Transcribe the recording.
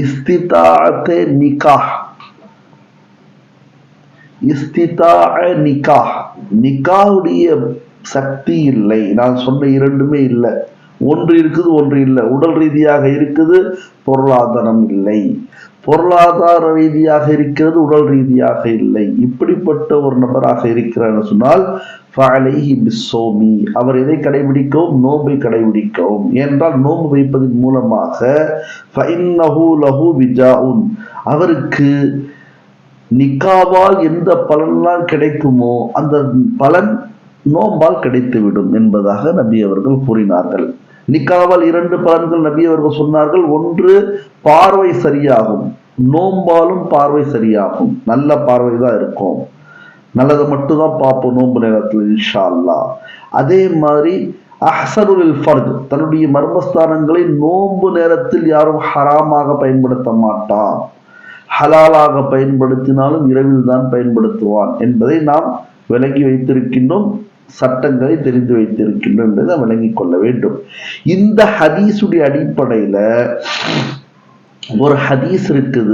இஸ்திதாஅத்தே நிகாஹ். நிகாஹுடைய சக்தி இல்லை. நான் சொன்ன இரண்டுமே இல்லை. ஒன்று இருக்குது, ஒன்று இல்லை. உடல் ரீதியாக இருக்குது, பொருளாதாரம் இல்லை. பொருளாதார ரீதியாக இருக்கிறது, உடல் ரீதியாக இல்லை. இப்படிப்பட்ட ஒரு நபராக இருக்கிறார் சொன்னால் அவர் எதை கடைபிடிக்கவும்? நோன்பை கடைபிடிக்கவும். ஏனென்றால் நோன்பு வைப்பதன் மூலமாக அவருக்கு நிக்காவால் எந்த பலன்லாம் கிடைக்குமோ அந்த பலன் நோம்பால் கிடைத்துவிடும் என்பதாக நபி அவர்கள் கூறினார்கள். நிக்காவால் 2 பலன்கள் நபி அவர்கள் சொன்னார்கள். ஒன்று, பார்வை சரியாகும். நோம்பாலும் பார்வை சரியாகும். நல்ல பார்வை தான் இருக்கும். நல்லதை மட்டும் தான் பார்ப்போம் நோன்பு நேரத்தில் இன்ஷா அல்லாஹ். அதே மாதிரி அஹ்சனுல் ஃபர்ஜ், தன்னுடைய மர்மஸ்தானங்களை நோன்பு நேரத்தில் யாரும் ஹராமாக பயன்படுத்த மாட்டான். ஹலாலாக பயன்படுத்தினாலும் இரவில் தான் பயன்படுத்துவான் என்பதை நாம் விளங்கி வைத்திருக்கின்றோம். சட்டங்களை தெரிந்து வைத்திருக்கின்றோம் என்பதை விளங்கிக் கொள்ள வேண்டும். இந்த ஹதீஸுடைய அடிப்படையில ஒரு ஹதீஸ் இருக்குது.